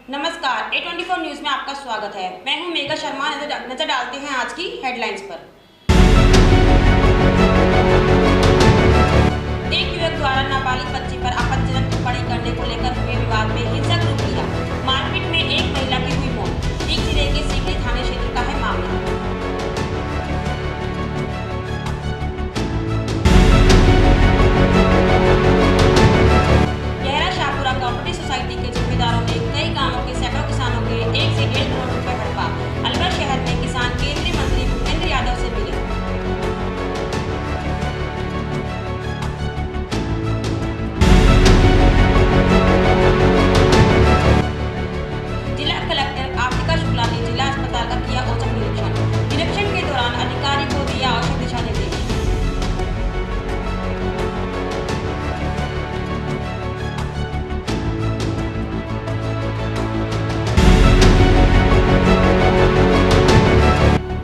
नमस्कार, A24 news में आपका स्वागत है। मैं हूं मेघा शर्मा। नजर डालते हैं आज की हेडलाइंस पर। एक युवक द्वारा नाबालिग बच्ची पर आपत्तिजनक टिप्पणी करने को लेकर हुए विवाद में हिंसक रूप लिया। मारपीट में एक महिला की हुई मौत। एक जिले के सीकरी थाने क्षेत्र का है मामला। गहरा शाहपुरा कोऑपरेटिव सोसाइटी के जिम्मेदारों ने कई गांवों के सैकड़ों किसानों के 1 से 1.5 करोड़ रुपए हड़पा। अलवर शहर में किसान केंद्रीय मंत्री भूपेंद्र यादव से मिले। जिला कलेक्टर आर्तिका शुक्ला ने जिला अस्पताल का किया औचक निरीक्षण। निरीक्षण के दौरान अधिकारी को दिया आवश्यक दिशा निर्देश।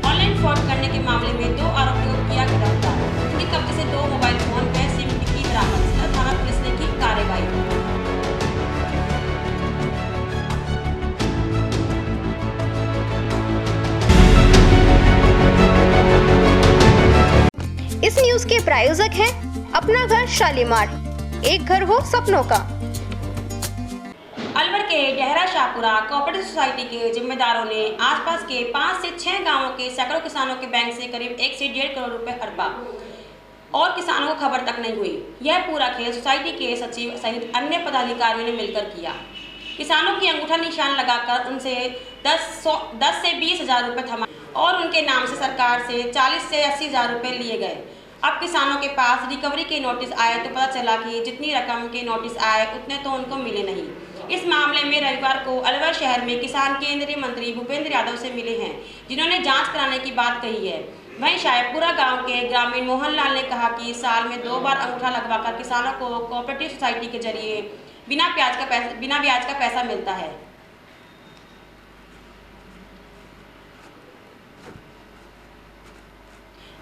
ऑनलाइन फ्रॉड करने के मामले में 2 आरोपियों को किया गिरफ्तार। उनके कब्जे से 2 मोबाइल फोन व सिम की बरामद। सदर थाना पुलिस ने की कार्रवाई। इस न्यूज के प्रायोजक हैं अपना घर शालीमार, एक घर हो सपनों का। अलवर के गहरा शाहपुरा कोऑपरेटिव सोसाइटी के जिम्मेदारों ने आसपास के 5 से 6 गांवों के सैकड़ों किसानों के बैंक से करीब 1 से 1.5 करोड़ रुपए हड़पा और किसानों को खबर तक नहीं हुई। यह पूरा खेल सोसाइटी के सचिव सहित अन्य पदाधिकारियों ने मिलकर किया। किसानों की अंगूठा निशान लगाकर उनसे 10 से 20 हजार रुपये थमा और उनके नाम से सरकार से 40 से 80 हजार रुपये लिए गए। अब किसानों के पास रिकवरी के नोटिस आए तो पता चला कि जितनी रकम के नोटिस आए उतने तो उनको मिले नहीं। इस मामले में रविवार को अलवर शहर में किसान केंद्रीय मंत्री भूपेंद्र यादव से मिले हैं, जिन्होंने जांच कराने की बात कही है। वहीं शाहपुरा गांव के ग्रामीण मोहनलाल ने कहा कि साल में 2 बार अंगूठा लगवाकर किसानों को कोऑपरेटिव सोसाइटी के जरिए बिना ब्याज का पैसा मिलता है।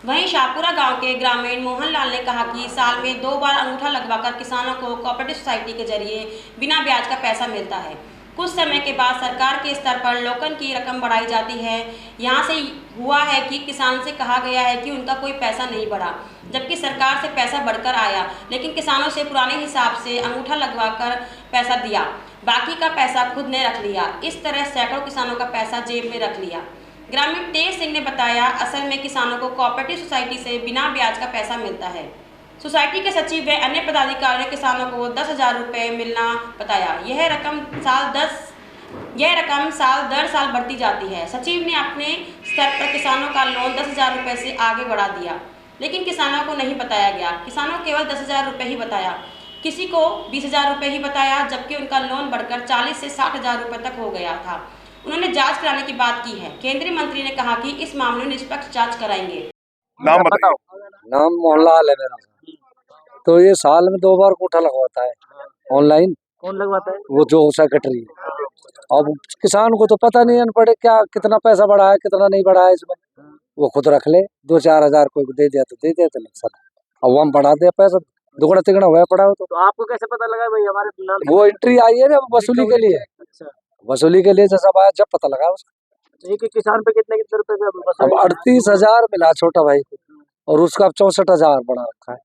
वहीं शाहपुरा गांव के ग्रामीण मोहनलाल ने कहा कि साल में 2 बार अंगूठा लगवाकर किसानों को कोऑपरेटिव सोसाइटी के जरिए बिना ब्याज का पैसा मिलता है। कुछ समय के बाद सरकार के स्तर पर टोकन की रकम बढ़ाई जाती है। यहाँ से हुआ है कि किसान से कहा गया है कि उनका कोई पैसा नहीं बढ़ा, जबकि सरकार से पैसा बढ़कर आया, लेकिन किसानों से पुराने हिसाब से अंगूठा लगवाकर पैसा दिया, बाकी का पैसा खुद ने रख लिया। इस तरह सैकड़ों किसानों का पैसा जेब में रख लिया। ग्रामीण तेज सिंह ने बताया, असल में किसानों को कोऑपरेटिव सोसाइटी से बिना ब्याज का पैसा मिलता है। सोसाइटी के सचिव व अन्य पदाधिकारियों ने किसानों को 10,000 रुपये मिलना बताया। यह रकम साल दर साल बढ़ती जाती है। सचिव ने अपने स्तर पर किसानों का लोन 10,000 रुपये से आगे बढ़ा दिया, लेकिन किसानों को नहीं बताया गया। किसानों को केवल 10,000 रुपये ही बताया, किसी को 20,000 रुपये ही बताया, जबकि उनका लोन बढ़कर 40 से 60,000 रुपये तक हो गया था। उन्होंने जांच कराने की बात की है। केंद्रीय मंत्री ने कहा कि इस मामले में निष्पक्ष जांच कराएंगे। नाम बताओ। नाम मोहनलाल है मेरा। तो ये साल में 2 बार अंगूठा लगवाता है ऑनलाइन। कौन लगवाता है? वो जो सेक्रेटरी। अब किसान को तो पता नहीं अनपढ़ क्या कितना पैसा बढ़ा है कितना नहीं बढ़ा है इसमें। वो खुद रख ले, 2-4 हजार कोई दे दिया तो दे दिया, तो नहीं सर अब हम बढ़ा दिया पैसा दुगना तिगना हुआ पड़ा हो। तो आपको कैसे पता लगा भाई हमारे नाम? वो एंट्री आई है ना वसूली के लिए। अच्छा, वसूली के लिए जैसा आया जब पता लगा उसका। एक किसान पे कितने रुपए अब 38,000 मिला छोटा भाई को, और उसका 64,000 बना रखा है,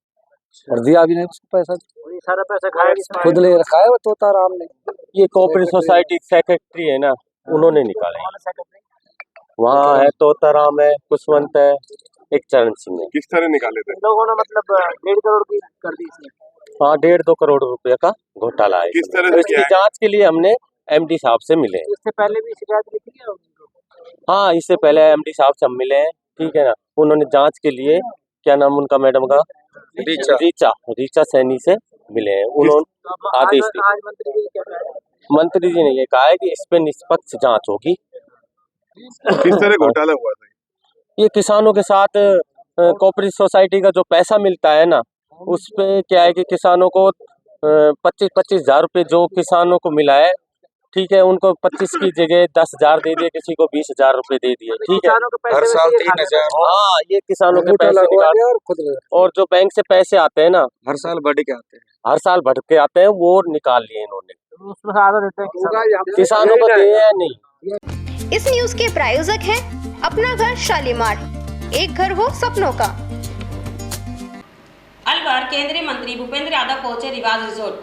और दिया भी नहीं उसको पैसा। ये सारा पैसा खाया खुद ले रखा है वो तोताराम ने। ये कोऑपरेटिव सोसाइटी सेक्रेटरी है ना, उन्होंने निकाले। वहाँ है तोताराम है, कुशवंत है, एक चरण सिंह है। किस तरह निकाले थे लोगों ने? मतलब 1.5 करोड़ की कर दी इसने। हाँ, 1.5-2 करोड़ रुपए का घोटाला है। किस तरह तो इसकी जांच के लिए हमने एमडी साहब से मिले। इससे पहले भी शिकायत की थी क्या? हाँ, इससे पहले एमडी साहब से हम मिले हैं, ठीक है ना। उन्होंने जांच के लिए, क्या नाम उनका मैडम का, रीचा सैनी से मिले हैं। उन्होंने आदेश दिए। मंत्री जी ने ये कहा है कि इस पे निष्पक्ष जांच होगी। किस तरह घोटाला हुआ था? ये किसानों के साथ कोऑपरेटिव सोसाइटी का जो पैसा मिलता है ना, उस पे क्या है कि किसानों को 25-25 हजार रुपये जो किसानों को मिला है, ठीक है, उनको 25 की जगह 10,000 दे दिए, किसी को 20,000 रुपए दे दिए, ठीक है। हर साल 3,000। हाँ, ये किसानों के पैसे निकाल, और जो बैंक से पैसे आते हैं ना, हर साल बढ़ के आते हैं। हर साल बढ़ के आते हैं, वो निकाल लिए इन्होंने। उसमें से आधा देते हैं किसानों को दिए या नहीं। इस न्यूज के प्रायोजक हैं अपना घर शालीमार, एक घर हो सपनों का। अलवर केंद्रीय मंत्री भूपेंद्र यादव पहुंचे रिवाज रिजोर्ट,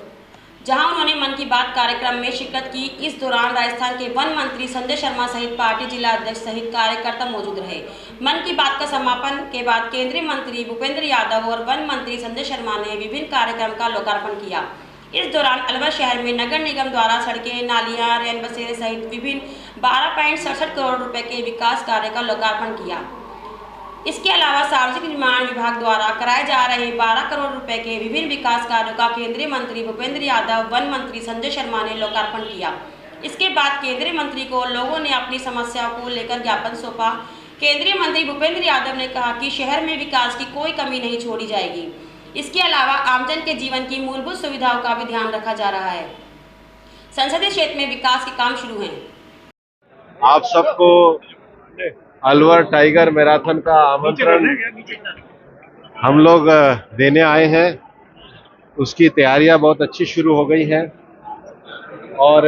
जहां उन्होंने मन की बात कार्यक्रम में शिरकत की। इस दौरान राजस्थान के वन मंत्री संजय शर्मा सहित पार्टी जिला अध्यक्ष सहित कार्यकर्ता मौजूद रहे। मन की बात का समापन के बाद केंद्रीय मंत्री भूपेंद्र यादव और वन मंत्री संजय शर्मा ने विभिन्न कार्यक्रम का लोकार्पण किया। इस दौरान अलवर शहर में नगर निगम द्वारा सड़कें, नालियां, रैन बसेरे सहित विभिन्न 12.67 करोड़ रुपए के विकास कार्य का लोकार्पण किया। इसके अलावा सार्वजनिक निर्माण विभाग द्वारा कराए जा रहे 12 करोड़ रुपए के विभिन्न विकास कार्यों का केंद्रीय मंत्री भूपेंद्र यादव, वन मंत्री संजय शर्मा ने लोकार्पण किया। इसके बाद केंद्रीय मंत्री को लोगों ने अपनी समस्याओं को लेकर ज्ञापन सौंपा। केंद्रीय मंत्री भूपेंद्र यादव ने कहा कि शहर में विकास की कोई कमी नहीं छोड़ी जाएगी। इसके अलावा आमजन के जीवन की मूलभूत सुविधाओं का भी ध्यान रखा जा रहा है। संसदीय क्षेत्र में विकास के काम शुरू हैं। आप सबको अलवर टाइगर मैराथन का आमंत्रण हम लोग देने आए हैं। उसकी तैयारियां बहुत अच्छी शुरू हो गई हैं और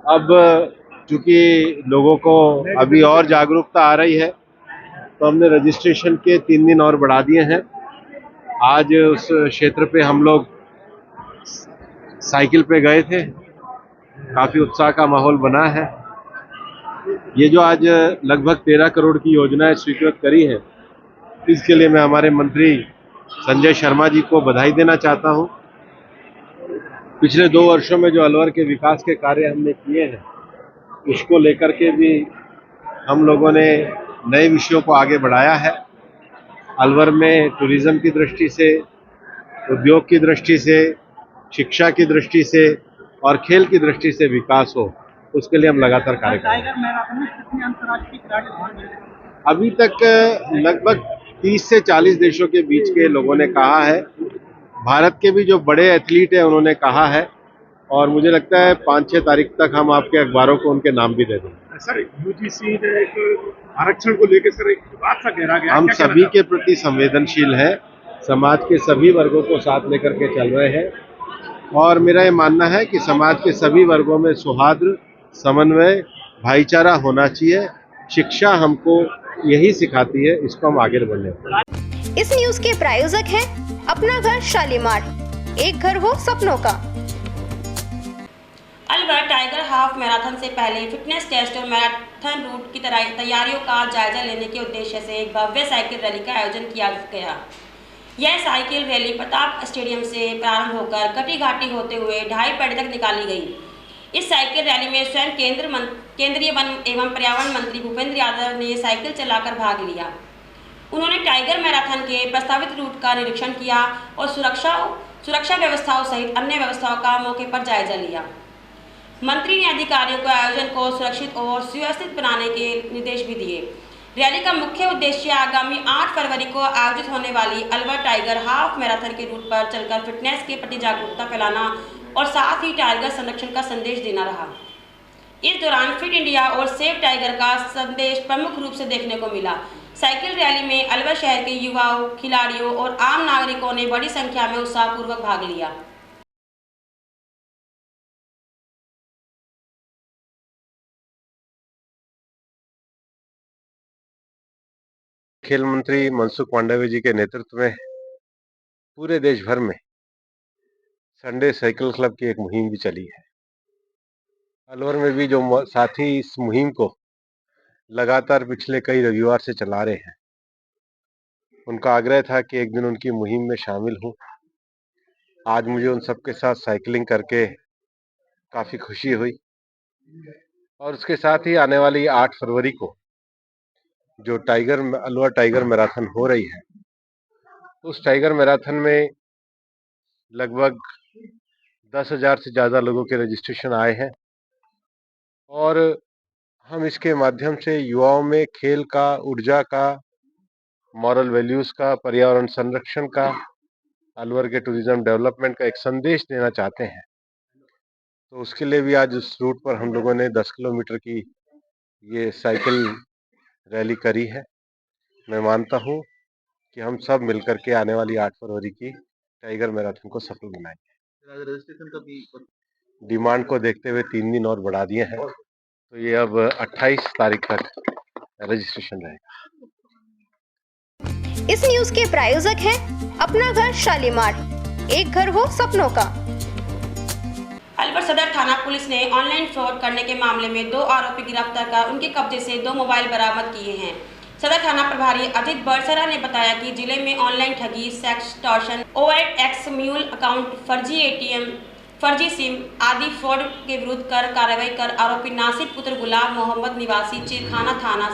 अब चूंकि लोगों को अभी और जागरूकता आ रही है तो हमने रजिस्ट्रेशन के 3 दिन और बढ़ा दिए हैं। आज उस क्षेत्र पे हम लोग साइकिल पे गए थे, काफ़ी उत्साह का माहौल बना है। ये जो आज लगभग 13 करोड़ की योजनाएं स्वीकृत करी है, इसके लिए मैं हमारे मंत्री संजय शर्मा जी को बधाई देना चाहता हूं। पिछले 2 वर्षों में जो अलवर के विकास के कार्य हमने किए हैं, उसको लेकर के भी हम लोगों ने नए विषयों को आगे बढ़ाया है। अलवर में टूरिज्म की दृष्टि से, उद्योग की दृष्टि से, शिक्षा की दृष्टि से और खेल की दृष्टि से विकास हो, उसके लिए हम लगातार कार्य कर रहे हैं। अभी तक लगभग 30 से 40 देशों के बीच के लोगों ने कहा है। भारत के भी जो बड़े एथलीट हैं उन्होंने कहा है और मुझे लगता है 5-6 तारीख तक हम आपके अखबारों को उनके नाम भी दे देंगे। सर, यूजीसी ने एक आरक्षण को लेकर सर एक बात सा कह रहा गया, हम सभी के प्रति संवेदनशील हैं, समाज के सभी वर्गों को साथ लेकर के चल रहे हैं और मेरा ये मानना है कि समाज के सभी वर्गों में सौहार्द, समन्वय, भाईचारा होना चाहिए। शिक्षा हमको यही सिखाती है, इसको हम आगे बढ़ने दें। इस न्यूज के प्रायोजक हैं अपना घर शालीमार, एक घर हो सपनों का। अलवर टाइगर हाफ मैराथन से पहले फिटनेस टेस्ट और मैराथन रूट की तैयारियों का जायजा लेने के उद्देश्य से एक भव्य साइकिल रैली का आयोजन किया गया। यह साइकिल रैली प्रताप स्टेडियम से प्रारंभ होकर कटी घाटी होते हुए 2.5 पेड़ तक निकाली गई। इस साइकिल रैली में स्वयं केंद्रीय वन एवं पर्यावरण मंत्री भूपेंद्र यादव ने साइकिल चलाकर भाग लिया। उन्होंने टाइगर मैराथन के प्रस्तावित रूट का निरीक्षण किया और सुरक्षा व्यवस्थाओं सहित अन्य व्यवस्थाओं का मौके पर जायजा लिया। मंत्री ने अधिकारियों को आयोजन को सुरक्षित और सुव्यवस्थित बनाने के निर्देश भी दिए। रैली का मुख्य उद्देश्य आगामी 8 फरवरी को आयोजित होने वाली अलवर टाइगर हाफ मैराथन के रूट पर चलकर फिटनेस के प्रति जागरूकता फैलाना और साथ ही टाइगर संरक्षण का संदेश देना रहा। इस दौरान फिट इंडिया और सेव टाइगर का संदेश प्रमुख रूप से देखने को मिला। साइकिल रैली में अलवर शहर के युवाओं, खिलाड़ियों और आम नागरिकों ने बड़ी संख्या में उत्साहपूर्वक भाग लिया। खेल मंत्री मनसुख मांडविया जी के नेतृत्व में पूरे देश भर में संडे साइकिल क्लब की एक मुहिम भी चली है। अलवर में भी जो साथी इस मुहिम को लगातार पिछले कई रविवार से चला रहे हैं, उनका आग्रह था कि एक दिन उनकी मुहिम में शामिल हूं। आज मुझे उन सबके साथ साइकिलिंग करके काफ़ी खुशी हुई और उसके साथ ही आने वाली 8 फरवरी को जो अलवर टाइगर मैराथन हो रही है, उस टाइगर मैराथन में लगभग 10,000 से ज़्यादा लोगों के रजिस्ट्रेशन आए हैं और हम इसके माध्यम से युवाओं में खेल का, ऊर्जा का, मॉरल वैल्यूज़ का, पर्यावरण संरक्षण का, अलवर के टूरिज्म डेवलपमेंट का एक संदेश देना चाहते हैं। तो उसके लिए भी आज उस रूट पर हम लोगों ने 10 किलोमीटर की ये साइकिल रैली करी है। मैं मानता हूँ कि हम सब मिलकर के आने वाली 8 फरवरी की टाइगर मैराथन को सफल बनाएंगे। रजिस्ट्रेशन का भी डिमांड को देखते हुए 3 दिन और बढ़ा दिए हैं, तो ये अब 28 तारीख तक रजिस्ट्रेशन रहेगा। इस न्यूज के प्रायोजक हैं अपना घर शालीमार, एक घर हो सपनों का। अलवर सदर थाना पुलिस ने ऑनलाइन फ्रॉड करने के मामले में 2 आरोपी गिरफ्तार कर उनके कब्जे से 2 मोबाइल बरामद किए हैं। सदर थाना प्रभारी अजित बरसरा ने बताया कि जिले में ऑनलाइन ठगी, सेक्सटॉर्शन, ओवरएक्स म्यूल अकाउंट, फर्जी एटीएम, फर्जी सिम आदि फ्रॉड के विरुद्ध कर कार्रवाई कर आरोपी नासिर पुत्र गुलाम मोहम्मद निवासी चिरखाना थाना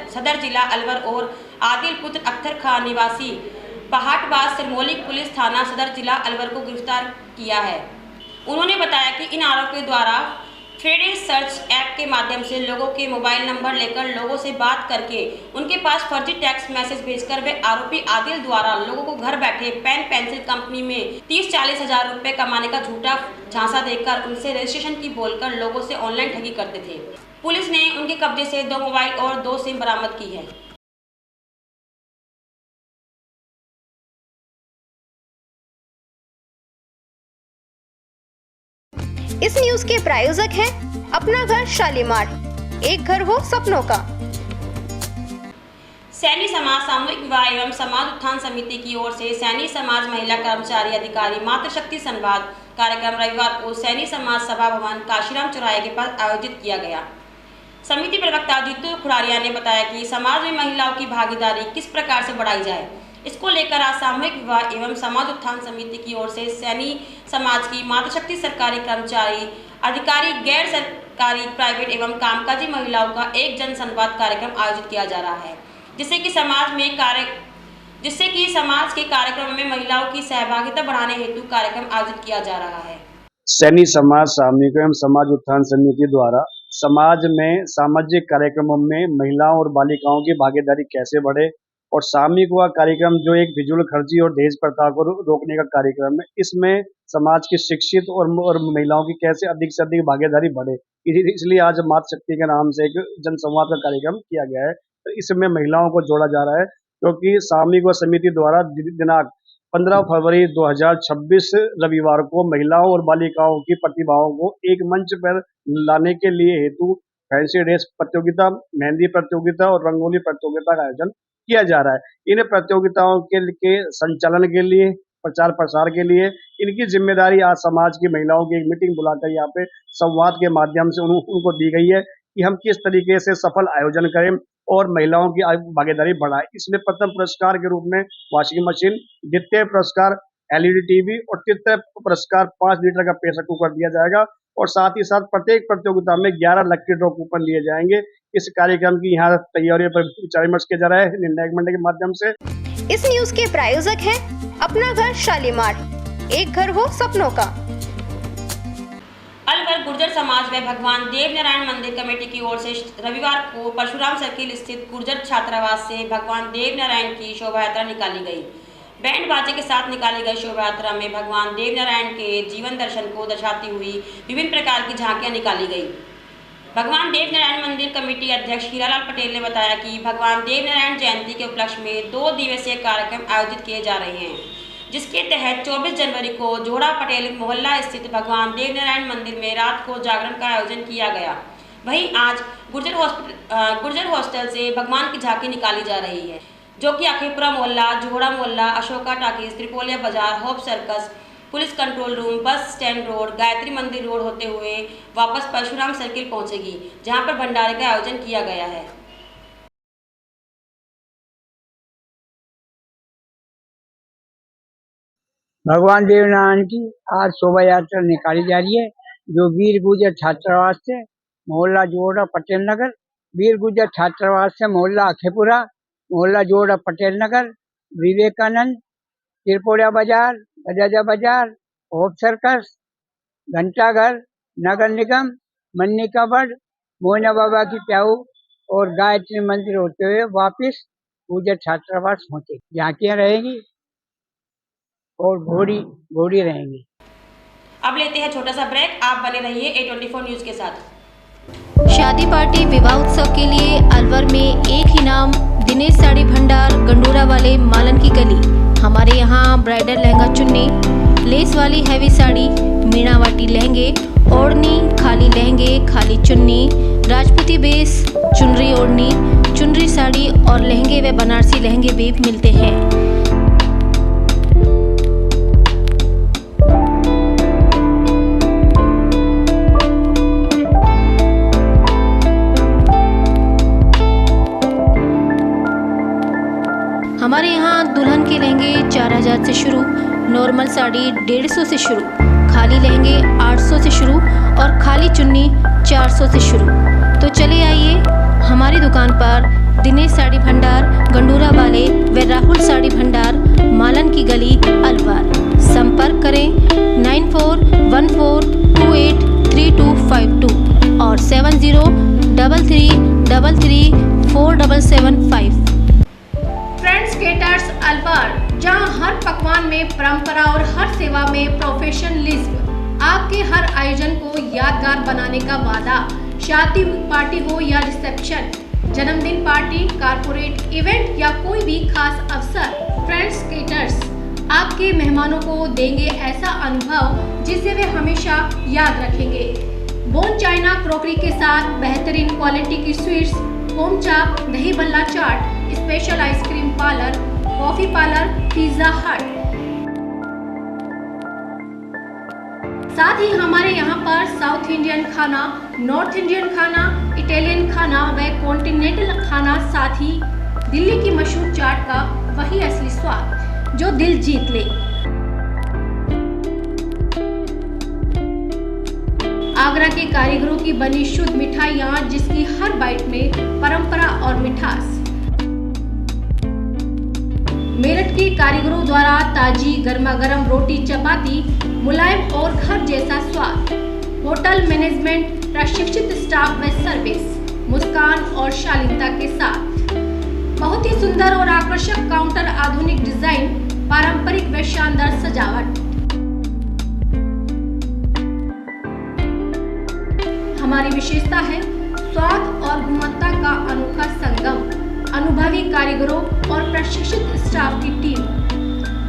सदर जिला अलवर और आदिल पुत्र अख्तर खान निवासी पहाटबाज सिरमौली पुलिस थाना सदर जिला अलवर को गिरफ्तार किया है। उन्होंने बताया कि इन आरोपियों द्वारा फ्रीडे सर्च ऐप के माध्यम से लोगों के मोबाइल नंबर लेकर लोगों से बात करके उनके पास फर्जी टेक्स्ट मैसेज भेजकर वे आरोपी आदिल द्वारा लोगों को घर बैठे पेन पेंसिल कंपनी में 30-40 हज़ार रुपए कमाने का झूठा झांसा देकर उनसे रजिस्ट्रेशन की बोलकर लोगों से ऑनलाइन ठगी करते थे। पुलिस ने उनके कब्जे से 2 मोबाइल और 2 सिम बरामद की है। इस न्यूज के प्रायोजक हैं अपना घर शालीमार, एक घर हो सपनों का। सैनी समाज सामूहिक विवाह एवं समाज उत्थान समिति की ओर से सैनी समाज महिला कर्मचारी अधिकारी मातृशक्ति संवाद कार्यक्रम रविवार को सैनी समाज सभा भवन काशीराम चौराहे के पास आयोजित किया गया। समिति प्रवक्ता जीतू खुरारिया ने बताया कि समाज में महिलाओं की भागीदारी किस प्रकार से बढ़ाई जाए, इसको लेकर आज सामूहिक विवाह एवं समाज उत्थान समिति की ओर से सैनी समाज की मातृशक्ति सरकारी कर्मचारी अधिकारी गैर सरकारी प्राइवेट एवं कामकाजी महिलाओं का एक जन संवाद कार्यक्रम आयोजित किया जा रहा है, जिससे कि समाज के कार्यक्रम में महिलाओं की सहभागिता बढ़ाने हेतु कार्यक्रम आयोजित किया जा रहा है। सैनी समाज सामूहिक एवं समाज उत्थान समिति द्वारा समाज में सामाजिक कार्यक्रमों में महिलाओं और बालिकाओं की भागीदारी कैसे बढ़े और सामूहिक हुआ कार्यक्रम जो एक फिजूल खर्ची और दहेज प्रथा को रोकने का कार्यक्रम है, इसमें समाज की शिक्षित और महिलाओं की कैसे अधिक से अधिक भागीदारी बढ़े, इसलिए आज मातृशक्ति के नाम से एक जनसंवाद का कार्यक्रम किया गया है। तो इसमें महिलाओं को जोड़ा जा रहा है, क्योंकि सामूहिक व समिति द्वारा दिनांक 15 फरवरी 2026 रविवार को महिलाओं और बालिकाओं की प्रतिभाओं को एक मंच पर लाने के लिए हेतु फैंसी ड्रेस प्रतियोगिता, मेहंदी प्रतियोगिता और रंगोली प्रतियोगिता का आयोजन किया जा रहा है। इन प्रतियोगिताओं के संचालन के लिए, प्रचार प्रसार के लिए इनकी जिम्मेदारी आज समाज की महिलाओं की एक मीटिंग बुलाकर यहाँ पे संवाद के माध्यम से उनको दी गई है कि हम किस तरीके से सफल आयोजन करें और महिलाओं की भागीदारी बढ़ाएं। इसमें प्रथम पुरस्कार के रूप में वॉशिंग मशीन, द्वितीय पुरस्कार LED टीवी और तृतीय पुरस्कार 5 लीटर का प्रेशर कुकर दिया जाएगा और साथ ही साथ प्रत्येक प्रतियोगिता में 11 लकी ड्रॉ कूपन लिए जाएंगे। इस कार्यक्रम की यहाँ तैयारियों पर विचार विमर्श किया जा रहा है निर्णायक मंडल के माध्यम से। इस न्यूज के प्रायोजक हैं अपना घर शालीमार, एक घर हो सपनों का। अलवर गुर्जर समाज व भगवान देव नारायण मंदिर कमेटी की ओर से रविवार को परशुराम सर्किल स्थित गुर्जर छात्रावास से भगवान देव नारायण की शोभा यात्रा निकाली गई। बैंड बाजे के साथ निकाली गई शोभा यात्रा में भगवान देव नारायण के जीवन दर्शन को दर्शाती हुई विभिन्न प्रकार की झांकियां निकाली गई। भगवान देव नारायण मंदिर कमेटी अध्यक्ष हीरालाल पटेल ने बताया कि भगवान देव नारायण जयंती के उपलक्ष्य में 2 दिवसीय कार्यक्रम आयोजित किए जा रहे हैं, जिसके तहत 24 जनवरी को जोड़ा पटेल मोहल्ला स्थित भगवान देव नारायण मंदिर में रात को जागरण का आयोजन किया गया। वहीं आज गुर्जर हॉस्टल से भगवान की झांकी निकाली जा रही है, जो कि अखीपुरा मोहल्ला, जोड़ा मोहल्ला, अशोका टाकीज, त्रिपोलिया बाजार, hope circus, police control room, bus stand road, Gayatri मंदिर रोड होते हुए वापस परशुराम सर्किल पहुंचेगी, जहां पर भंडारे का आयोजन किया गया है। भगवान देवनारायण की आज शोभा यात्रा निकाली जा रही है, जो वीर गुर्जर छात्रावास से मोहल्ला जोड़ा पटेल नगर, वीर गुर्जर छात्रावास से मोहल्ला अखेपुरा, मोहल्ला जोड़ा पटेल नगर, विवेकानंद, त्रिपोलिया बाजार, बजाजा बाजार, होप सर्कस, घंटाघर, नगर निगम, मन्निका बड़, मोहना बाबा की प्याऊ और गायत्री मंदिर होते हुए वापिस गुर्जर छात्रावास पहुंचे। झांकियां रहेगी और घोड़ी रहेंगी। अब लेते हैं छोटा सा ब्रेक, आप बने रहिए A24 न्यूज के साथ। शादी पार्टी विवाह उत्सव के लिए अलवर में एक ही नाम, दिनेश साड़ी भंडार, गंडोरा वाले मालन की गली। हमारे यहाँ ब्राइडल लहंगा चुन्नी, लेस वाली हैवी साड़ी, मीनावाटी लहंगे, ओढ़नी, खाली लहंगे, खाली चुन्नी, राजपूती बेस, चुनरी ओढ़नी, चुनरी साड़ी और लहंगे व बनारसी लहंगे भी मिलते हैं। हमारे यहाँ दुल्हन के लहंगे 4000 से शुरू, नॉर्मल साड़ी 150 से शुरू, खाली लहंगे 800 से शुरू और खाली चुन्नी 400 से शुरू। तो चले आइए हमारी दुकान पर, दिनेश साड़ी भंडार, गंडूरा वाले व राहुल साड़ी भंडार, मालन की गली, अलवर। संपर्क करें 9414283252 और 7033334775। फ्रेंड्स केटर्स अलवर, जहां हर पकवान में परंपरा और हर सेवा में प्रोफेशनलिज्म। आपके हर आयोजन को यादगार बनाने का वादा। शादी पार्टी हो या रिसेप्शन, जन्मदिन पार्टी, कारपोरेट इवेंट या कोई भी खास अवसर, फ्रेंड्स केटर्स आपके मेहमानों को देंगे ऐसा अनुभव जिसे वे हमेशा याद रखेंगे। बोन चाइना क्रॉकरी के साथ बेहतरीन क्वालिटी की स्वीट्स, होम चाप, दही बल्ला चाट, special ice cream parlour, coffee parlour, Pizza Hut. साथ ही हमारे यहाँ पर साउथ इंडियन खाना, नॉर्थ इंडियन खाना, इटालियन खाना व कॉन्टिनेंटल खाना, साथ ही दिल्ली की मशहूर चाट का वही असली स्वाद जो दिल जीत ले। आगरा के कारीगरों की बनी शुद्ध मिठाइयाँ, जिसकी हर बाइट में परंपरा और मिठास। मेरठ के कारीगरों द्वारा ताजी गर्मा गर्म रोटी चपाती, मुलायम और घर जैसा स्वाद। होटल मैनेजमेंट, प्रशिक्षित स्टाफ व सर्विस, मुस्कान और शालीनता के साथ। बहुत ही सुंदर और आकर्षक काउंटर, आधुनिक डिजाइन, पारंपरिक व शानदार सजावट। हमारी विशेषता है स्वाद और गुणवत्ता का अनोखा संगम। अनुभवी कारीगरों और प्रशिक्षित स्टाफ की टीम।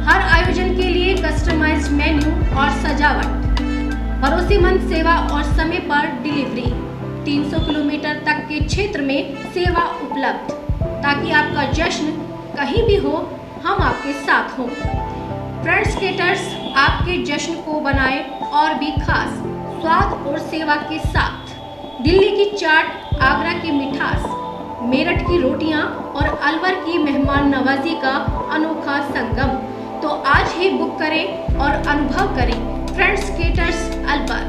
हर आयोजन के लिए कस्टमाइज्ड मेन्यू और सजावट। भरोसेमंद सेवा और समय पर डिलीवरी। 300 किलोमीटर तक के क्षेत्र में सेवा उपलब्ध, ताकि आपका जश्न कहीं भी हो, हम आपके साथ हों। फ्रेंड्स केटर्स आपके जश्न को बनाए और भी खास स्वाद और सेवा के साथ। दिल्ली की चाट, आगरा की मिठास, मेरठ की रोटियां और अलवर की मेहमान नवाजी का अनोखा संगम। तो आज ही बुक करें और अनुभव करें फ्रेंड्स केटर्स अलवर।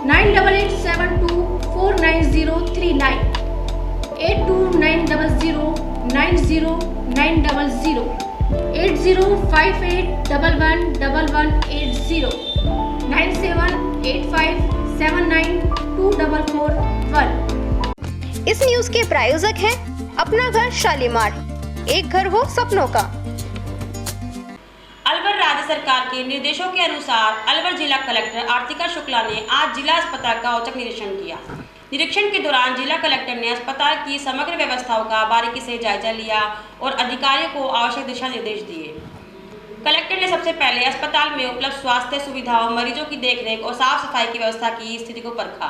9887249039, 8290090900, 8058111180, 9785792441। इस न्यूज के प्रायोजक हैं अपना घर शालीमार, एक घर हो सपनों का। अलवर राज्य सरकार के निर्देशों के अनुसार अलवर जिला कलेक्टर आर्तिका शुक्ला ने आज जिला अस्पताल का औचक निरीक्षण किया। निरीक्षण के दौरान जिला कलेक्टर ने अस्पताल की समग्र व्यवस्थाओं का बारीकी से जायजा लिया और अधिकारियों को आवश्यक दिशा निर्देश दिए। कलेक्टर ने सबसे पहले अस्पताल में उपलब्ध स्वास्थ्य सुविधाओं, मरीजों की देखरेख और साफ सफाई की व्यवस्था की स्थिति को परखा।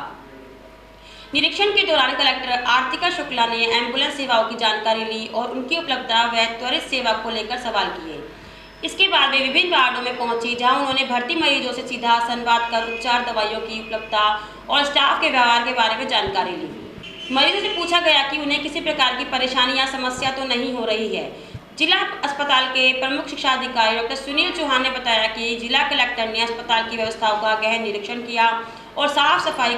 निरीक्षण के दौरान कलेक्टर आर्तिका शुक्ला ने एम्बुलेंस सेवाओं की जानकारी ली और उनकी उपलब्धता व त्वरित सेवा को लेकर सवाल किए। इसके बाद वे विभिन्न वार्डों में पहुंची, जहां उन्होंने भर्ती मरीजों से सीधा संवाद कर उपचार, दवाइयों की उपलब्धता और स्टाफ के व्यवहार के बारे में जानकारी ली। मरीजों से पूछा गया कि उन्हें किसी प्रकार की परेशानी या समस्या तो नहीं हो रही है। जिला अस्पताल के प्रमुख शिक्षा अधिकारी डॉक्टर सुनील चौहान ने बताया कि जिला कलेक्टर ने अस्पताल की व्यवस्थाओं का गहन निरीक्षण किया और साफ सफाई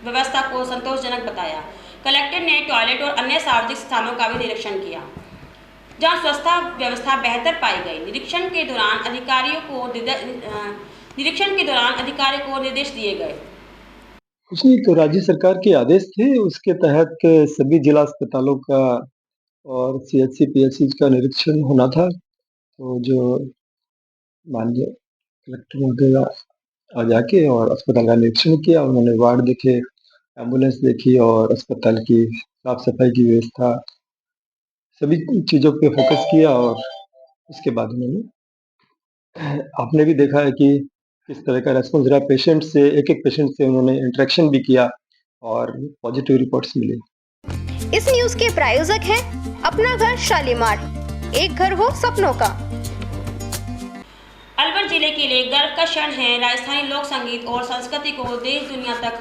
व्यवस्था को संतोषजनक बताया। कलेक्टर ने टॉयलेट और अन्य सार्वजनिक स्थानों का भी निरीक्षण किया, जहां स्वच्छता व्यवस्था बेहतर पाई गई। निरीक्षण के दौरान अधिकारियों को निर्देश दिए गए। कुछ नहीं, तो राज्य सरकार के आदेश थे, उसके तहत सभी जिला अस्पतालों का और CHC PHC का निरीक्षण होना था। तो जो माननीय कलेक्टर महोदय आ जाके और अस्पताल का निरीक्षण किया, उन्होंने वार्ड देखे, एम्बुलेंस देखी और अस्पताल की साफ सफाई की व्यवस्था, सभी चीज़ों पे फोकस किया और उसके बाद उन्होंने आपने भी देखा है कि किस तरह का रेस्पॉन्स रहा पेशेंट से, एक-एक पेशेंट से उन्होंने इंटरेक्शन भी किया और पॉजिटिव रिपोर्ट्स मिली। इस न्यूज के प्रायोजक हैं अपना घर शालीमार, एक घर हो सपनों का। अलवर जिले के लिए गर्व का क्षण है। राजस्थानी लोक संगीत और संस्कृति को देश दुनिया तक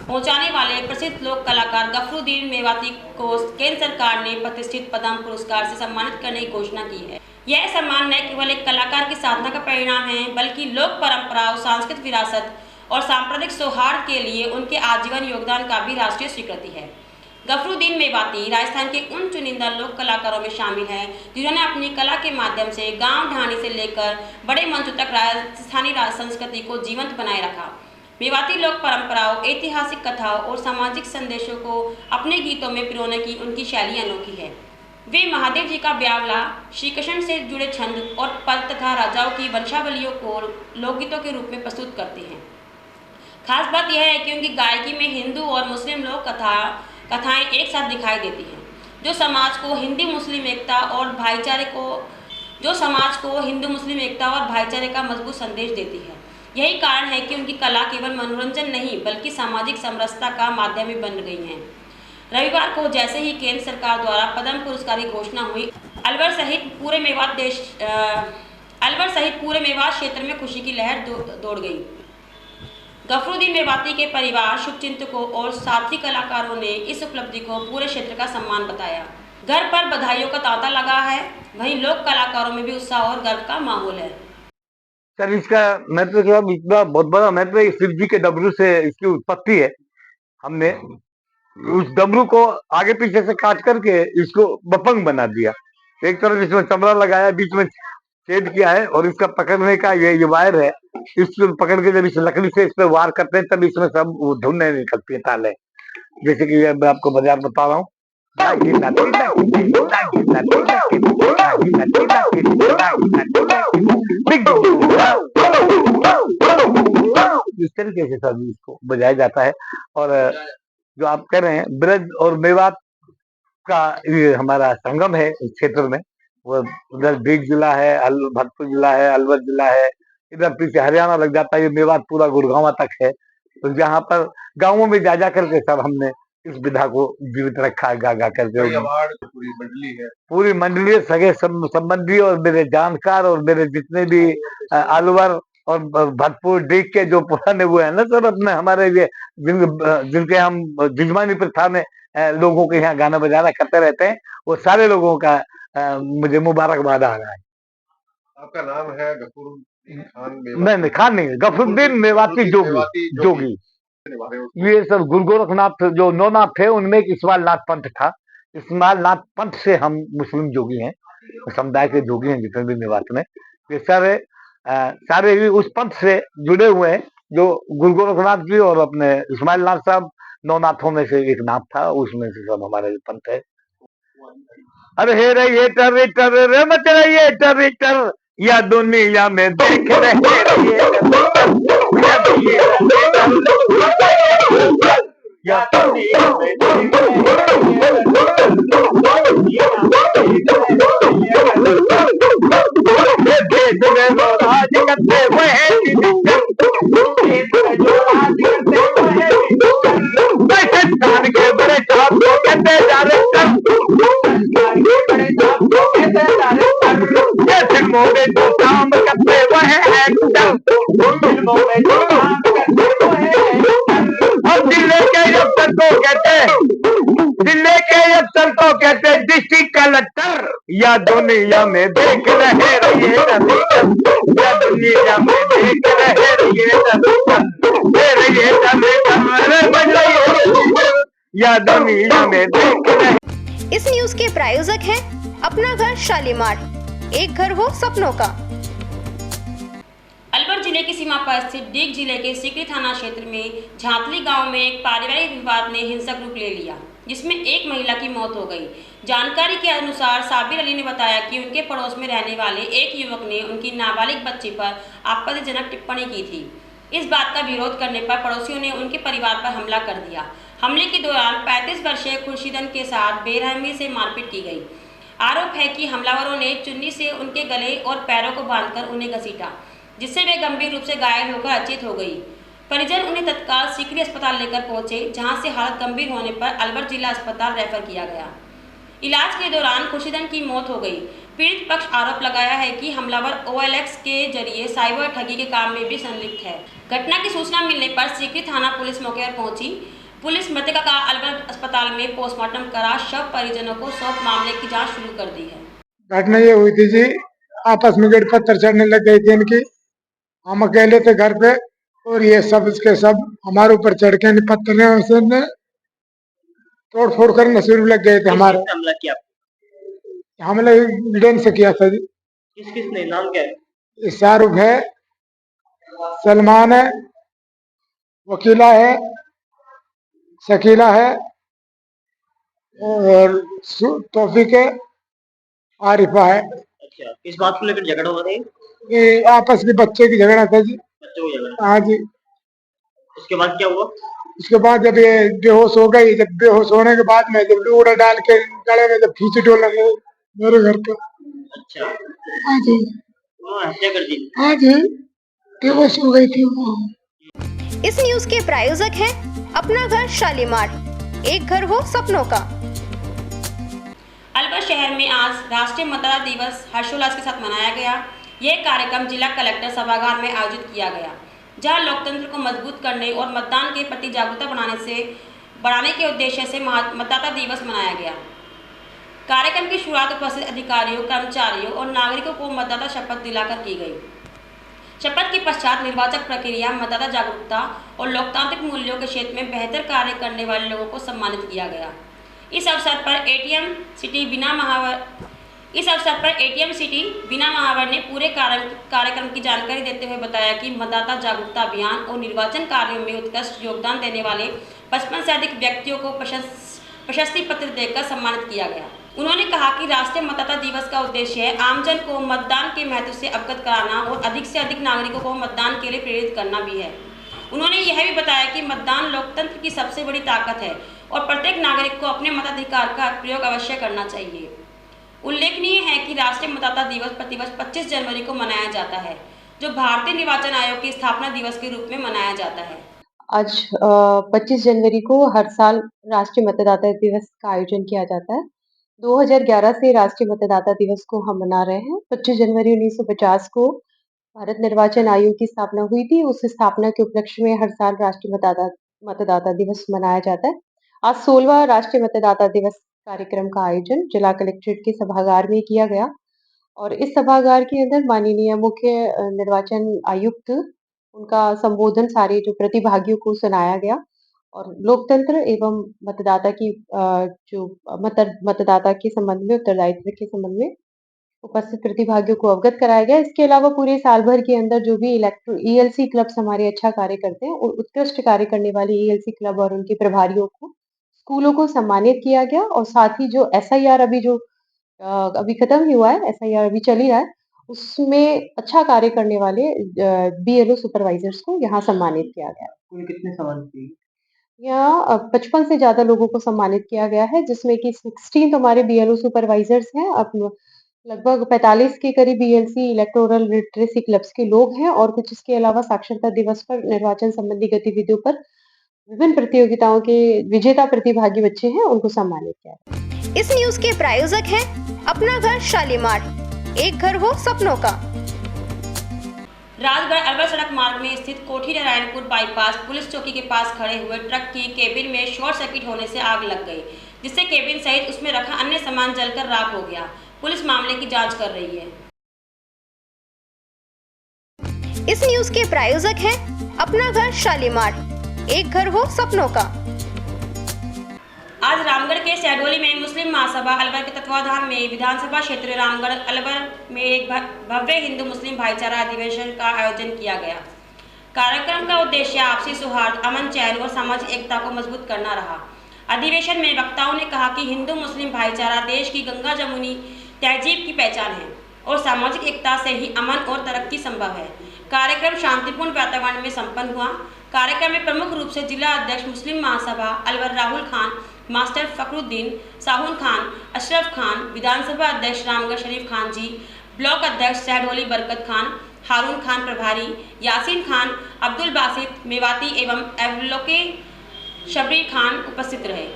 पहुंचाने वाले प्रसिद्ध लोक कलाकार गफरुद्दीन मेवाती को केंद्र सरकार ने प्रतिष्ठित पद्म पुरस्कार से सम्मानित करने की घोषणा की है। यह सम्मान न केवल एक कलाकार की साधना का परिणाम है, बल्कि लोक परंपराओं, सांस्कृतिक विरासत और सांप्रदायिक सौहार्द के लिए उनके आजीवन योगदान का भी राष्ट्रीय स्वीकृति है। गफरुद्दीन मेवाती राजस्थान के उन चुनिंदा लोक कलाकारों में शामिल हैं जिन्होंने अपनी कला के माध्यम से गांव ढाणी से लेकर बड़े मंचों तक राजस्थानी संस्कृति को जीवंत बनाए रखा। मेवाती लोक परंपराओं, ऐतिहासिक कथाओं और सामाजिक संदेशों को अपने गीतों में पिरोने की उनकी शैली अनोखी है। वे महादेव जी का ब्यावला, श्री कृष्ण से जुड़े छंद और पद तथा राजाओं की वंशावलियों को लोकगीतों के रूप में प्रस्तुत करते हैं। खास बात यह है कि उनकी गायकी में हिंदू और मुस्लिम लोक कथाएं एक साथ दिखाई देती हैं, जो समाज को हिंदू मुस्लिम एकता और भाईचारे का मजबूत संदेश देती है। यही कारण है कि उनकी कला केवल मनोरंजन नहीं बल्कि सामाजिक समरसता का माध्यम भी बन गई है। रविवार को जैसे ही केंद्र सरकार द्वारा पद्म पुरस्कार की घोषणा हुई, अलवर सहित पूरे मेवात क्षेत्र में खुशी की लहर दौड़ गई। गफरुद्दीन मेवाती के परिवार, शुभचिंतकों और साथी कलाकारों ने इस उपलब्धि को पूरे क्षेत्र का सम्मान बताया। घर पर बधाइयों का तांता लगा है, वहीं लोक कलाकारों में भी उत्साह और गर्व का माहौल है। सर, इसका महत्व इतना बहुत बड़ा महत्व है। शिव जी के डमरू से इसकी उत्पत्ति है। हमने उस डमरू को आगे पीछे से काट करके इसको बपंग बना दिया। एक तरफ इसमें चमड़ा लगाया, बीच में छेद किया है और इसका पकड़ने का ये वायर है। इसको पकड़ के जब इस लकड़ी से इस पर वार करते हैं तब इसमें सब धुन निकलती है, ताले। जैसे कि मैं आपको बाजार बता रहा हूँ, इस तरीके से सब इसको बजाया जाता है। और जो आप कह रहे हैं ब्रज और मेवात का ये हमारा संगम है इस क्षेत्र में, वो उधर बीड जिला है, भरतपुर जिला है, अलवर जिला है, इधर पीछे हरियाणा लग जाता है। ये मेवात पूरा गुड़गांव तक है। तो जहाँ पर गांवों में जा करके सब हमने इस विधा को जीवित रखा है, गा करके। पूरी मंडली है, सगे संबंधी और मेरे जानकार और मेरे जितने भी अलवर और भरतपुर डीग के जो पुराने वो है ना सर, अपने हमारे ये जिनके हम जिजमानी प्रथा में लोगों के यहाँ गाना बजाना करते रहते हैं, वो सारे लोगों का मुझे मुबारकबाद आ रहा है। आपका नाम है गफरुद्दीन खान? नहीं, खान नहीं, गफरुद्दीन मेवाती जोगी। ये सब गुरु गोरखनाथ जो नौनाथ थे, उनमें एक इस्माइल नाथ पंथ था। इस्माइल नाथ पंथ से हम मुस्लिम जोगी हैं, समुदाय के जोगी हैं जितने भी मेवात में। ये सारे भी उस पंथ से जुड़े हुए हैं, जो गुरु गोरखनाथ जी और अपने इस्माइल नाथ साहब नौनाथों में से एक नाथ था, उसमें से सब हमारे पंथ है। अरे हे रे ये टर रे मच रही है टर या दुनिया में देख रहे मोरे जो काम करते वह अफसर को कहते डिस्ट्रिक्ट कलेक्टर या दुनिया में देख रहे या दुनिया में देख रहे या दुनिया में देख रहे। इस न्यूज के प्रायोजक हैं अपना घर शालीमार, एक घर हो सपनों का। अलवर जिले की सीमा पर स्थित डीग जिले के सीकरी थाना क्षेत्र में झांतली गांव में एक पारिवारिक विवाद ने हिंसक रूप ले लिया, जिसमें एक महिला की मौत हो गई। जानकारी के अनुसार साबिर अली ने बताया कि उनके पड़ोस में रहने वाले एक युवक ने उनकी नाबालिग बच्ची पर आपत्तिजनक टिप्पणी की थी। इस बात का विरोध करने पर पड़ोसियों ने उनके परिवार पर हमला कर दिया। हमले के दौरान 35 वर्षीय खुर्शीदन के साथ बेरहमी से मारपीट की गई। आरोप है कि हमलावरों ने चुन्नी से उनके गले और पैरों को बांधकर उन्हें घसीटा, जिससे वे गंभीर रूप से घायल होकर अचेत हो गई। परिजन उन्हें तत्काल सीकरी अस्पताल लेकर पहुंचे, जहां से हालत गंभीर होने पर अलवर जिला अस्पताल रेफर किया गया। इलाज के दौरान खुर्शीदन की मौत हो गई। पीड़ित पक्ष आरोप लगाया है कि हमलावर OLX के जरिए साइबर ठगी के काम में भी संलिप्त है। घटना की सूचना मिलने पर सीकरी थाना पुलिस मौके पर पहुंची। पुलिस मृतका का अलवर अस्पताल में पोस्टमार्टम करा शव परिजनों को सौंप मामले की जांच शुरू कर दी है। घटना ये हुई थी जी, आपस में गड़ पत्थर चढ़ने लग गई थी इनकी। हम अकेले थे घर पे और ये सब इसके सब हमारे ऊपर चढ़ के पत्थर से तोड़ फोड़ करने शुरू लग गए थे। हमारे हमला किया? हमले विडेन से किया था जी। किस किस ने? नाम क्या है? शाहरुख है, सलमान है, वकीला है, शकीला है और तौफीक है, आरिफा है। अच्छा, किस बात को लेकर झगड़ा हो रहा है? ये आपस में बच्चे की झगड़ा था जी। बच्चों को झगड़ा? हाँ जी। उसके बाद क्या हुआ? उसके बाद जब ये बेहोश हो गई, जब बेहोश होने के बाद में जब लूड़ा डाल के गले में जब खींच डोल लगे मेरे घर पे। अच्छा। हाँ जी। हत्या कर दी? हाँ जी, बेहोश हो गई थी वो। इस न्यूज के प्रायोजक हैं अपना घर शालीमार, एक घर हो सपनों का। अलवर शहर में आज राष्ट्रीय मतदाता दिवस हर्षोल्लास के साथ मनाया गया। यह कार्यक्रम जिला कलेक्टर सभागार में आयोजित किया गया, जहां लोकतंत्र को मजबूत करने और मतदान के प्रति जागरूकता बढ़ाने के उद्देश्य से मतदाता दिवस मनाया गया। कार्यक्रम की शुरुआत उपस्थित अधिकारियों, कर्मचारियों और नागरिकों को मतदाता शपथ दिलाकर की गई। शपथ के पश्चात निर्वाचक प्रक्रिया, मतदाता जागरूकता और लोकतांत्रिक मूल्यों के क्षेत्र में बेहतर कार्य करने वाले लोगों को सम्मानित किया गया। इस अवसर पर एटीएम सिटी बीना महावर ने पूरे कार्यक्रम की जानकारी देते हुए बताया कि मतदाता जागरूकता अभियान और निर्वाचन कार्यों में उत्कृष्ट योगदान देने वाले 55 से अधिक व्यक्तियों को प्रशस्ति पत्र देकर सम्मानित किया गया। उन्होंने कहा कि राष्ट्रीय मतदाता दिवस का उद्देश्य है आमजन को मतदान के महत्व से अवगत कराना और अधिक से अधिक नागरिकों को मतदान के लिए प्रेरित करना भी है। उन्होंने यह भी बताया कि मतदान लोकतंत्र की सबसे बड़ी ताकत है और प्रत्येक नागरिक को अपने मताधिकार का प्रयोग अवश्य करना चाहिए। उल्लेखनीय है कि राष्ट्रीय मतदाता दिवस प्रतिवर्ष 25 जनवरी को मनाया जाता है, जो भारतीय निर्वाचन आयोग की स्थापना दिवस के रूप में मनाया जाता है। आज 25 जनवरी को हर साल राष्ट्रीय मतदाता दिवस का आयोजन किया जाता है। 2011 से राष्ट्रीय मतदाता दिवस को हम मना रहे हैं। 25 जनवरी 1950 को भारत निर्वाचन आयोग की स्थापना हुई थी। उस स्थापना के उपलक्ष्य में हर साल राष्ट्रीय मतदाता दिवस मनाया जाता है। आज 16वां राष्ट्रीय मतदाता दिवस कार्यक्रम का आयोजन जिला कलेक्ट्रेट के सभागार में किया गया और इस सभागार के अंदर माननीय मुख्य निर्वाचन आयुक्त उनका संबोधन सारे जो प्रतिभागियों को सुनाया गया और लोकतंत्र एवं मतदाता की जो मतदाता के संबंध में, उत्तरदायित्व के संबंध में उपस्थित प्रतिभागियों को अवगत कराया गया। इसके अलावा पूरे साल भर के अंदर जो भी ELC क्लब्स हमारे अच्छा कार्य करते हैं और उत्कृष्ट कार्य करने वाले ELC क्लब और उनके प्रभारियों को, स्कूलों को सम्मानित किया गया और साथ ही जो SIR अभी खत्म ही हुआ है, SIR अभी चल ही रहा है, उसमें अच्छा कार्य करने वाले BLO सुपरवाइजर्स को यहाँ सम्मानित किया गया। कुल कितने सम्मानित किए? यहाँ 55 से ज्यादा लोगों को सम्मानित किया गया है, जिसमें कि 16 हमारे BLO सुपरवाइजर्स हैं। अब लगभग 45 के करीब ELC इलेक्टोरल लिटरेसी क्लब्स के लोग हैं और कुछ इसके अलावा साक्षरता दिवस पर निर्वाचन संबंधी गतिविधियों पर विभिन्न प्रतियोगिताओं के विजेता प्रतिभागी बच्चे हैं, उनको सम्मानित किया। इस न्यूज के प्रायोजक हैं अपना घर शालीमार, एक घर हो सपनों का। राजगढ़ अलवर सड़क मार्ग में स्थित कोठी नारायणपुर बाईपास पुलिस चौकी के पास खड़े हुए ट्रक की केबिन में शॉर्ट सर्किट होने से आग लग गई, जिससे केबिन सहित उसमें रखा अन्य सामान जलकर राख हो गया। पुलिस मामले की जांच कर रही है। इस न्यूज के प्रायोजक हैं अपना घर शालीमार, एक घर हो सपनों का। आज रामगढ़ के सहडोली में मुस्लिम महासभा अलवर के तत्वाधान में विधानसभा क्षेत्र रामगढ़ अलवर में एक भव्य हिंदू मुस्लिम भाईचारा अधिवेशन का आयोजन किया गया। कार्यक्रम का उद्देश्य आपसी सौहार्द, अमन चैन और सामाजिक एकता को मजबूत करना रहा। अधिवेशन में वक्ताओं ने कहा कि हिंदू मुस्लिम भाईचारा देश की गंगा जमुनी तहजीब की पहचान है और सामाजिक एकता से ही अमन और तरक्की संभव है। कार्यक्रम शांतिपूर्ण वातावरण में संपन्न हुआ। कार्यक्रम में प्रमुख रूप से जिला अध्यक्ष मुस्लिम महासभा अलवर राहुल खान, मास्टर फखरुद्दीन, साहुन खान, अशरफ खान, विधानसभा अध्यक्ष रामगढ़ शरीफ खान जी, ब्लॉक अध्यक्ष शहडोली बरकत खान, हारून खान प्रभारी, यासीन खान, अब्दुल बासित मेवाती एवं एवलोके शबरीर खान उपस्थित रहे।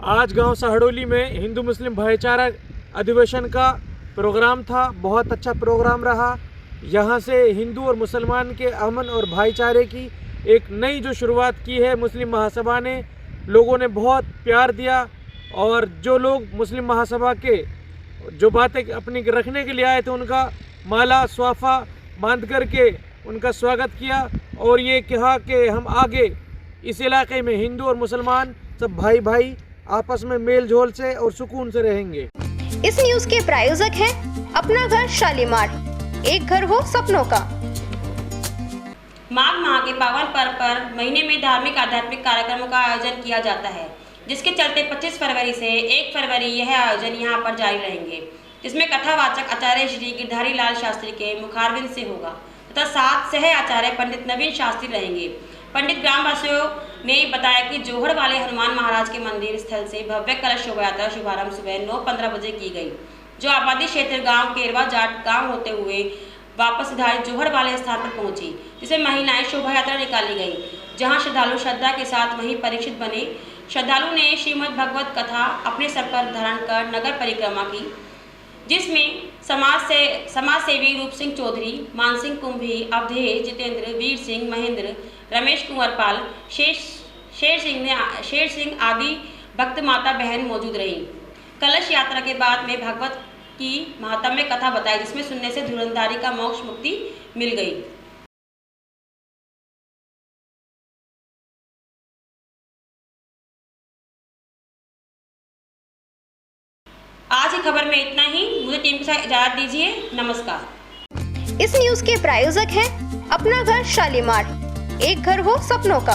आज गांव सहडोली में हिंदू मुस्लिम भाईचारा अधिवेशन का प्रोग्राम था। बहुत अच्छा प्रोग्राम रहा। यहां से हिंदू और मुसलमान के अमन और भाईचारे की एक नई जो शुरुआत की है मुस्लिम महासभा ने, लोगों ने बहुत प्यार दिया और जो लोग मुस्लिम महासभा के जो बातें अपनी रखने के लिए आए थे उनका माला स्वाफा बांध करके उनका स्वागत किया और ये कहा कि हम आगे इस इलाके में हिंदू और मुसलमान सब भाई भाई आपस में मेल जोल से और सुकून से रहेंगे। इस न्यूज के प्रायोजक हैं अपना घर शालीमार, एक घर हो सपनों का। माघ माह के पावन पर्व पर महीने में धार्मिक आध्यात्मिक कार्यक्रमों का आयोजन किया जाता है, जिसके चलते 25 फरवरी से 1 फरवरी यह आयोजन यहां पर जारी रहेंगे, जिसमें कथावाचक आचार्य श्री गिरधारी लाल शास्त्री के मुखारविंद से होगा तथा 7 सह आचार्य पंडित नवीन शास्त्री रहेंगे। पंडित ग्रामवासियों ने बताया कि जोहड़ वाले हनुमान महाराज के मंदिर स्थल से भव्य कलश शोभा यात्रा शुभारंभ सुबह 9:15 बजे की गई, जो आबादी क्षेत्र गांव केरवा जाट गांव होते हुए वापस सिधारी जोहड़ वाले स्थान पर पहुंची, जिसमें महिलाएं शोभा यात्रा निकाली गई, जहां श्रद्धालु श्रद्धा के साथ वहीं परीक्षित बने। श्रद्धालु ने श्रीमद् भगवत कथा अपने सर पर धारण कर नगर परिक्रमा की, जिसमें समाज सेवी रूप सिंह चौधरी, मान सिंह कुंभी, अवधेश, जितेंद्र, वीर सिंह, महेंद्र, रमेश कुंवर पाल, शेर सिंह आदि भक्त माता बहन मौजूद रही। कलश यात्रा के बाद में भागवत की महात्म्य कथा बताई, जिसमें सुनने से धुरंधारी का मोक्ष मुक्ति मिल गई। आज की खबर में इतना ही। मुझे टीम के साथ इजाजत दीजिए। नमस्कार। इस न्यूज के प्रायोजक हैं अपना घर शालीमार, एक घर हो सपनों का।